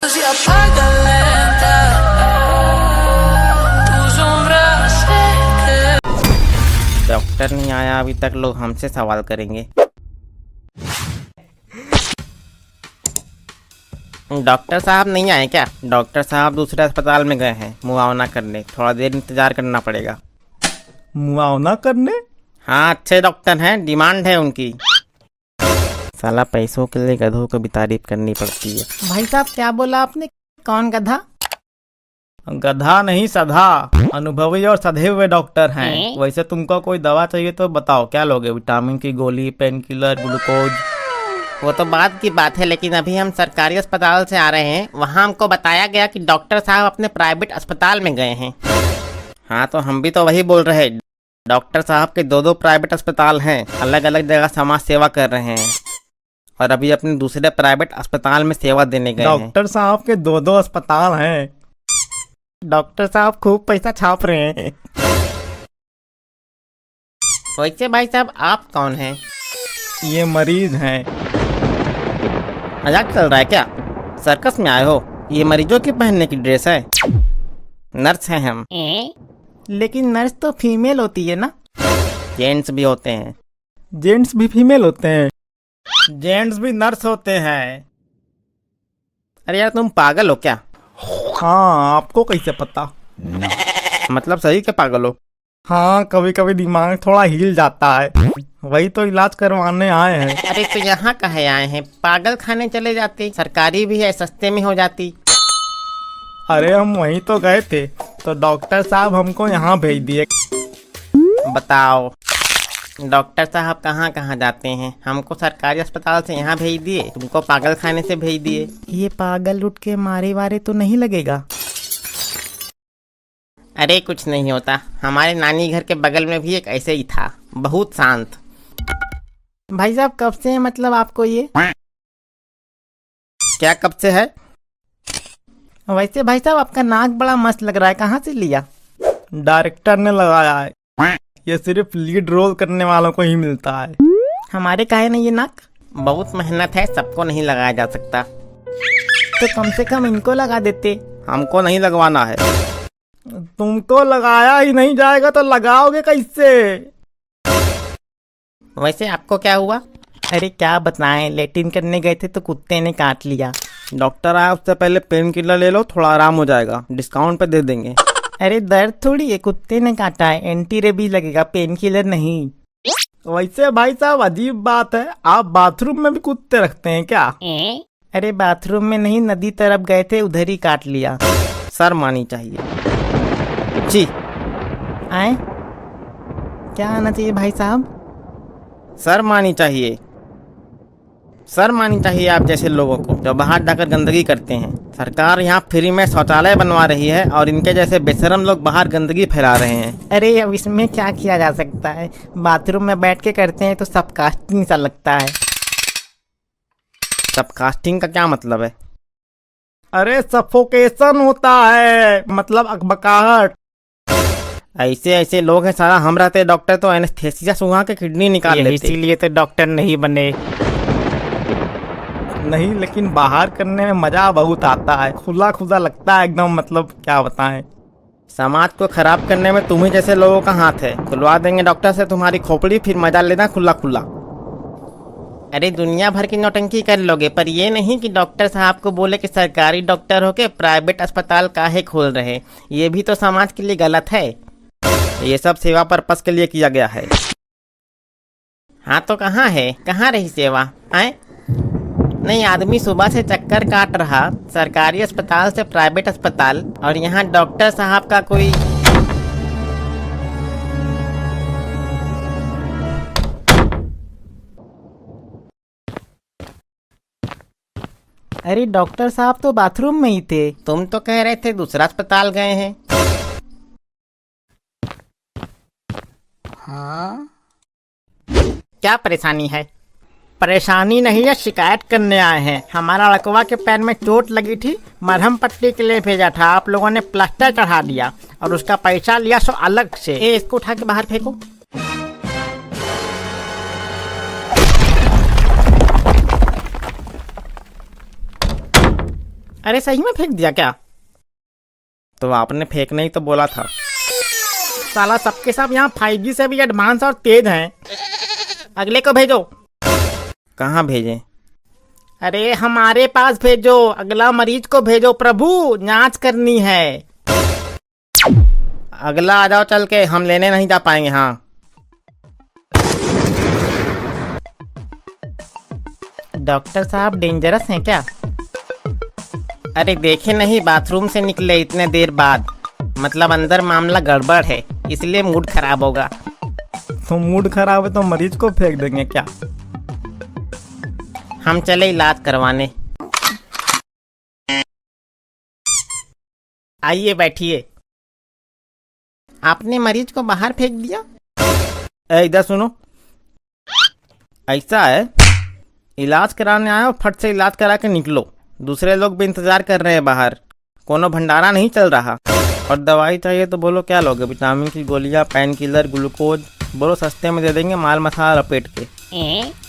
Se apaga lenta, tu sombra se doctor नहीं आया अभी तक, लोग हमसे सवाल करेंगे। डॉक्टर साहब नहीं आए क्या? डॉक्टर साहब दूसरे अस्पताल में गए हैं मुआवना करने, थोड़ा देर इंतजार करना पड़ेगा। मुआवना करने? हाँ, अच्छे डॉक्टर हैं, डिमांड है उनकी। साला पैसों के लिए गधों को भी तारीफ करनी पड़ती है। भाई साहब क्या बोला आपने? कौन गधा? गधा नहीं, सधा। अनुभवी और सधे हुए डॉक्टर हैं। वैसे तुमको कोई दवा चाहिए तो बताओ, क्या लोगे? विटामिन की गोली, पेन किलर, ग्लूकोज? वो तो बाद की बात है, लेकिन अभी हम सरकारी अस्पताल से आ रहे हैं। वहाँ हमको बताया गया कि डॉक्टर साहब अपने प्राइवेट अस्पताल में गए हैं। हाँ, तो हम भी तो वही बोल रहे हैं। डॉक्टर साहब के दो प्राइवेट अस्पताल हैं, अलग अलग जगह समाज सेवा कर रहे हैं, और अभी अपने दूसरे प्राइवेट अस्पताल में सेवा देने गए हैं। डॉक्टर साहब के दो अस्पताल हैं। डॉक्टर साहब खूब पैसा छाप रहे हैं। वैसे भाई साहब आप कौन हैं? ये मरीज हैं। मजाक चल रहा है क्या? सर्कस में आए हो? ये मरीजों की पहनने की ड्रेस है। नर्स हैं हम। लेकिन नर्स तो फीमेल होती है ना? जेंट्स भी होते हैं। जेंट्स भी फीमेल होते हैं? जेंट्स भी नर्स होते हैं। अरे यार, तुम पागल हो क्या? हाँ, आपको कैसे पता? मतलब सही के पागल हो? हाँ, कभी कभी दिमाग थोड़ा हिल जाता है, वही तो इलाज करवाने आए हैं। अरे तो यहाँ कहे आए हैं? पागल खाने चले जाते, सरकारी भी है, सस्ते में हो जाती। अरे हम वहीं तो गए थे, तो डॉक्टर साहब हमको यहाँ भेज दिए। बताओ, डॉक्टर साहब कहाँ कहाँ जाते हैं? हमको सरकारी अस्पताल से यहाँ भेज दिए, तुमको पागल खाने से भेज दिए। ये पागल उठ के मारे वारे तो नहीं लगेगा? अरे कुछ नहीं होता, हमारे नानी घर के बगल में भी एक ऐसे ही था, बहुत शांत। भाई साहब कब से है मतलब आपको ये? क्या कब से है? वैसे भाई साहब आपका नाक बड़ा मस्त लग रहा है, कहाँ से लिया? डायरेक्टर ने लगाया है, ये सिर्फ लीड रोल करने वालों को ही मिलता है। हमारे काहे नहीं ये नाक? बहुत मेहनत है, सबको नहीं लगाया जा सकता। तो कम से कम इनको लगा देते। हमको नहीं लगवाना है। तुमको लगाया ही नहीं जाएगा तो लगाओगे कैसे? वैसे आपको क्या हुआ? अरे क्या बताएं, लेटिन करने गए थे तो कुत्ते ने काट लिया। डॉक्टर आया उससे पहले पेन किलर ले लो, थोड़ा आराम हो जाएगा, डिस्काउंट पे दे देंगे। अरे दर्द थोड़ी है, कुत्ते ने काटा है, एंटी रेबीज लगेगा, पेन किलर नहीं। वैसे भाई साहब अजीब बात है, आप बाथरूम में भी कुत्ते रखते हैं क्या? अरे बाथरूम में नहीं, नदी तरफ गए थे, उधर ही काट लिया। शर्म आनी चाहिए। जी आए? क्या आना चाहिए भाई साहब? शर्म आनी चाहिए। शर्म आनी चाहिए आप जैसे लोगों को जो बाहर जाकर गंदगी करते हैं। सरकार यहाँ फ्री में शौचालय बनवा रही है और इनके जैसे बेशरम लोग बाहर गंदगी फैला रहे हैं। अरे अब इसमें क्या किया जा सकता है, बाथरूम में बैठ के करते हैं तो सब कास्टिंग सा लगता है। सब कास्टिंग का क्या मतलब है? अरे सफोकेशन होता है, मतलब अकबकाहट। ऐसे ऐसे लोग हैं, सारा हम रहते डॉक्टर तो एनेस्थेसिया सुहा के किडनी निकाल लेते। इसीलिए तो डॉक्टर नहीं बने। नहीं, लेकिन बाहर करने में मजा बहुत आता है, खुला खुला लगता है एकदम, मतलब क्या बताएं। समाज को खराब करने में तुम्ही जैसे लोगों का हाथ है। खुलवा देंगे डॉक्टर से तुम्हारी खोपड़ी, फिर मजा लेना खुला खुला। अरे दुनिया भर की नौटंकी कर लोगे, पर ये नहीं कि डॉक्टर साहब को बोले कि सरकारी डॉक्टर होके प्राइवेट अस्पताल काहे खोल रहे। ये भी तो समाज के लिए गलत है। ये सब सेवा पर्पस के लिए किया गया है। हाँ तो कहाँ है, कहाँ रही सेवा? आए नहीं, आदमी सुबह से चक्कर काट रहा सरकारी अस्पताल से प्राइवेट अस्पताल, और यहाँ डॉक्टर साहब का कोई। अरे डॉक्टर साहब तो बाथरूम में ही थे। तुम तो कह रहे थे दूसरा अस्पताल गए हैं। हाँ क्या परेशानी है? परेशानी नहीं है, शिकायत करने आए हैं। हमारा लड़कवा के पैर में चोट लगी थी, मरहम पट्टी के लिए भेजा था, आप लोगों ने प्लास्टर चढ़ा दिया और उसका पैसा लिया सो अलग से। इसको उठा के बाहर फेंको। अरे सही में फेंक दिया क्या? तो आपने फेंकने ही तो बोला था। साला सबके सब यहाँ 5G से भी एडवांस और तेज हैं। अगले को भेजो। कहाँ भेजें? अरे हमारे पास भेजो, अगला मरीज को भेजो प्रभु, जांच करनी है। अगला आ जाओ चल के, हम लेने नहीं जा पाएंगे। हाँ डॉक्टर साहब डेंजरस हैं क्या? अरे देखे नहीं, बाथरूम से निकले इतने देर बाद, मतलब अंदर मामला गड़बड़ है, इसलिए मूड खराब होगा। तो मूड खराब है तो मरीज को फेंक देंगे क्या? हम चले इलाज करवाने। आइए बैठिए। आपने मरीज को बाहर फेंक दिया? इधर सुनो, ऐसा है, इलाज कराने आए हो, फट से इलाज करा के निकलो। दूसरे लोग भी इंतजार कर रहे हैं बाहर, कोनो भंडारा नहीं चल रहा। और दवाई चाहिए तो बोलो क्या लोगे? विटामिन की गोलियां, पेन किलर, ग्लूकोज, बोलो सस्ते में दे देंगे, माल मसाला लपेट के।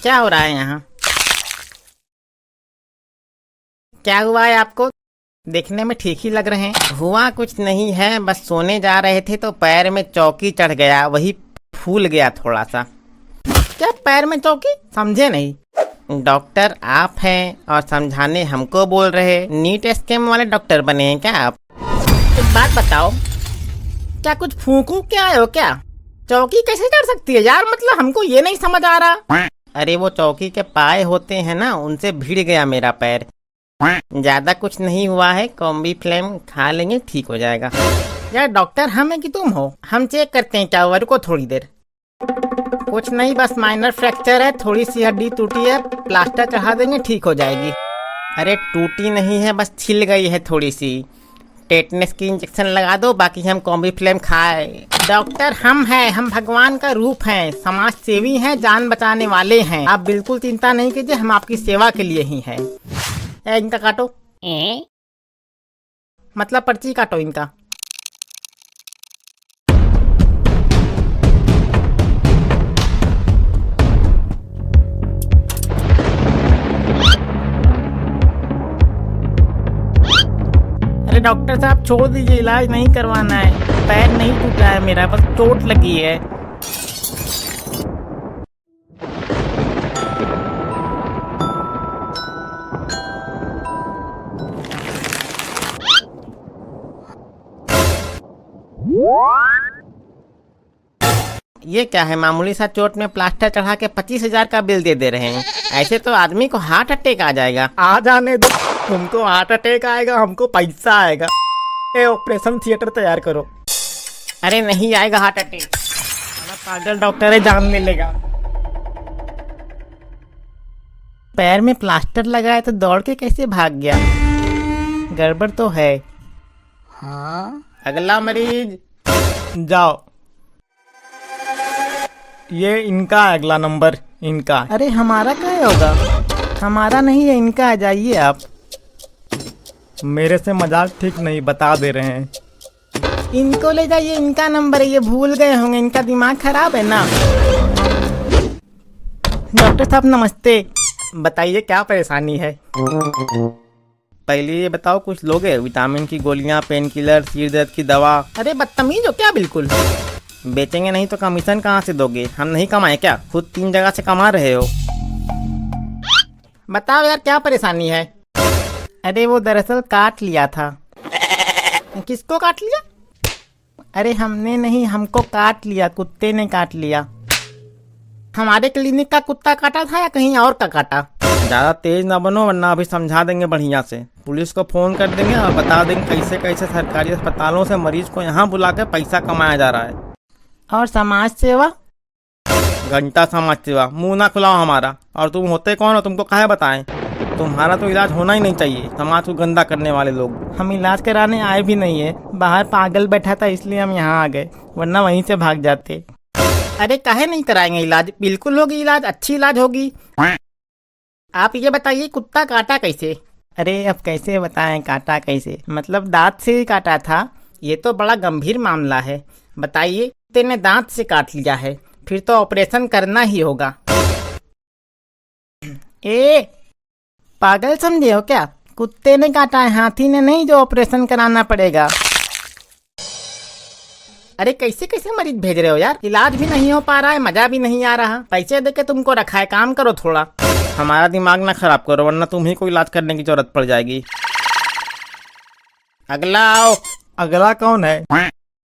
क्या हो रहा है यहाँ? क्या हुआ है आपको? देखने में ठीक ही लग रहे हैं। हुआ कुछ नहीं है, बस सोने जा रहे थे तो पैर में चौकी चढ़ गया, वही फूल गया थोड़ा सा। क्या पैर में चौकी? समझे नहीं। डॉक्टर आप हैं और समझाने हमको बोल रहे? नीट स्कैम वाले डॉक्टर बने हैं क्या आप? एक बात बताओ, क्या कुछ फूंकू के आए हो क्या? चौकी कैसे चढ़ सकती है यार, मतलब हमको ये नहीं समझ आ रहा। अरे वो चौकी के पाए होते हैं ना, उनसे भिड़ गया मेरा पैर। ज्यादा कुछ नहीं हुआ है, कॉम्बी फ्लेम खा लेंगे, ठीक हो जाएगा। यार डॉक्टर हम है कि तुम हो? हम चेक करते हैं क्या हुआ, रुको थोड़ी देर। कुछ नहीं, बस माइनर फ्रैक्चर है, थोड़ी सी हड्डी टूटी है, प्लास्टर चढ़ा देंगे, ठीक हो जाएगी। अरे टूटी नहीं है, बस छिल गई है थोड़ी सी। टेटनस की इंजेक्शन लगा दो, बाकी हम कॉम्बी फ्लेम खाए। डॉक्टर हम हैं, हम भगवान का रूप हैं, समाज सेवी हैं, जान बचाने वाले हैं। आप बिल्कुल चिंता नहीं कीजिए, हम आपकी सेवा के लिए ही हैं। इनका काटो। मतलब पर्ची काटो इनका। अरे डॉक्टर साहब छोड़ दीजिए, इलाज नहीं करवाना है। पैर नहीं टूटा है मेरा, बस चोट लगी है। ये क्या है, मामूली सा चोट में प्लास्टर चढ़ा के 25,000 का बिल दे रहे हैं। ऐसे तो आदमी को हार्ट अटैक आ जाएगा। आ जाने दो, तुमको हार्ट अटैक आएगा, हमको पैसा आएगा। ऑपरेशन थिएटर तैयार करो। अरे नहीं आएगा हार्ट अटैक, पागल डॉक्टर है, जान ले लेगा। पैर में प्लास्टर लगाए तो दौड़ के कैसे भाग गया? गड़बड़ तो है। हाँ, अगला मरीज जाओ, ये इनका है अगला नंबर, इनका। अरे हमारा क्या होगा? हमारा नहीं है, इनका आ जाइए आप। मेरे से मजाक ठीक नहीं, बता दे रहे हैं। इनको ले जाइए, इनका नंबर है, ये भूल गए होंगे, इनका दिमाग खराब है ना। डॉक्टर साहब नमस्ते, बताइए क्या परेशानी है? पहले ये बताओ कुछ लोगे? विटामिन की गोलियां, पेन किलर, सिर दर्द की दवा। अरे बदतमीज हो क्या? बिल्कुल। बेचेंगे नहीं तो कमीशन कहाँ से दोगे? हम नहीं कमाए क्या? खुद 3 जगह से कमा रहे हो। बताओ यार क्या परेशानी है? अरे वो दरअसल काट लिया था। किसको काट लिया? अरे हमने नहीं, हमको काट लिया, कुत्ते ने काट लिया। हमारे क्लिनिक का कुत्ता काटा था या कहीं और का काटा? ज्यादा तेज ना बनो वरना अभी समझा देंगे बढ़िया से। पुलिस को फोन कर देंगे और बता देंगे कैसे कैसे सरकारी अस्पतालों से मरीज को यहाँ बुला के पैसा कमाया जा रहा है। और समाज सेवा? घंटा समाज सेवा, मुंह ना खुलाओ हमारा। और तुम होते कौन हो, तुमको काहे बताएं? तुम्हारा तो इलाज होना ही नहीं चाहिए, समाज को गंदा करने वाले लोग। हम इलाज कराने आए भी नहीं है, बाहर पागल बैठा था इसलिए हम यहाँ आ गए, वरना वहीं से भाग जाते। अरे काहे नहीं कराएंगे इलाज? बिल्कुल होगी इलाज, अच्छी इलाज होगी। आप ये बताइए कुत्ता काटा कैसे? अरे अब कैसे बताएं काटा कैसे? मतलब दांत से ही काटा था? ये तो बड़ा गंभीर मामला है। बताइए, कुत्ते ने दांत से काट लिया है, फिर तो ऑपरेशन करना ही होगा। पागल समझे हो क्या? कुत्ते ने काटा है, हाथी ने नहीं जो ऑपरेशन कराना पड़ेगा। अरे कैसे कैसे मरीज भेज रहे हो यार, इलाज भी नहीं हो पा रहा है, मजा भी नहीं आ रहा। पैसे देके तुमको रखा है, काम करो थोड़ा। हमारा दिमाग ना खराब करो वरना तुम्ही को इलाज करने की जरूरत पड़ जाएगी। अगला आओ। अगला कौन है?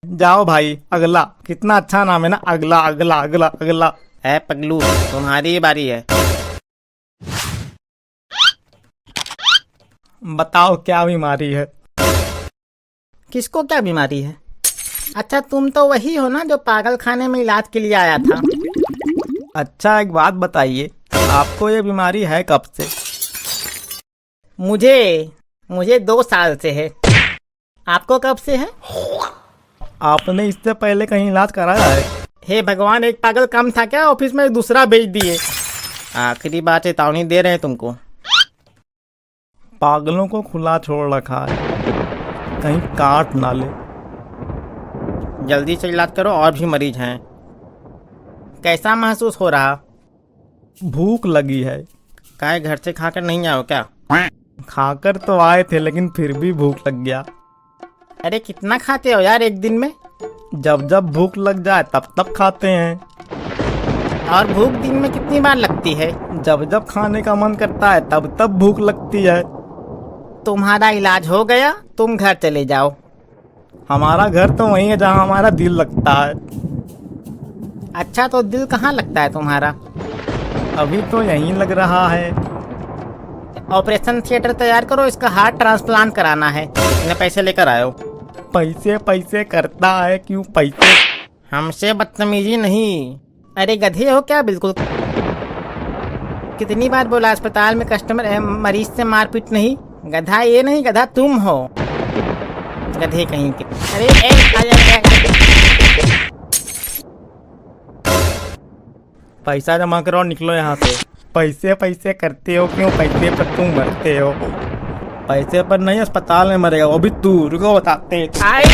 जाओ भाई अगला। कितना अच्छा नाम है ना, अगला अगला अगला अगला। है पगलू, तुम्हारी बारी है। बताओ क्या बीमारी है? किसको क्या बीमारी है? अच्छा तुम तो वही हो ना जो पागल खाने में इलाज के लिए आया था। अच्छा एक बात बताइए, आपको ये बीमारी है कब से? मुझे 2 साल से है। आपको कब से है? आपने इससे पहले कहीं इलाज कराया है? हे भगवान, एक पागल कम था क्या? ऑफिस में दूसरा भेज दिए। आखिरी बात चेतावनी दे रहे हैं तुमको। पागलों को खुला छोड़ रखा है, कहीं काट ना ले। जल्दी से इलाज करो, और भी मरीज हैं। कैसा महसूस हो रहा? भूख लगी है। काय घर से खाकर नहीं आओ क्या? खाकर तो आए थे लेकिन फिर भी भूख लग गया। अरे कितना खाते हो यार एक दिन में? जब जब भूख लग जाए तब तब खाते हैं। और भूख दिन में कितनी बार लगती है? जब जब खाने का मन करता है तब तब भूख लगती है। तुम्हारा इलाज हो गया, तुम घर चले जाओ। हमारा घर तो वही है जहाँ हमारा दिल लगता है। अच्छा तो दिल कहाँ लगता है तुम्हारा? अभी तो यहीं लग रहा है। ऑपरेशन थिएटर तैयार करो, इसका हार्ट ट्रांसप्लांट कराना है। कितने पैसे लेकर आए हो? पैसे पैसे करता है क्यों पैसे? हमसे बदतमीजी नहीं। अरे गधे हो क्या बिल्कुल? कितनी बार बोला अस्पताल में कस्टमर मरीज से मारपीट नहीं। गधा ये नहीं, गधा तुम हो। गधे कहीं के। अरे पैसा जमा करो और निकलो यहाँ से। पैसे पैसे करते हो क्यों? पैसे पर तुम मरते हो। पैसे पर नहीं अस्पताल में मरेगा वो भी तू। रुको बताते। आए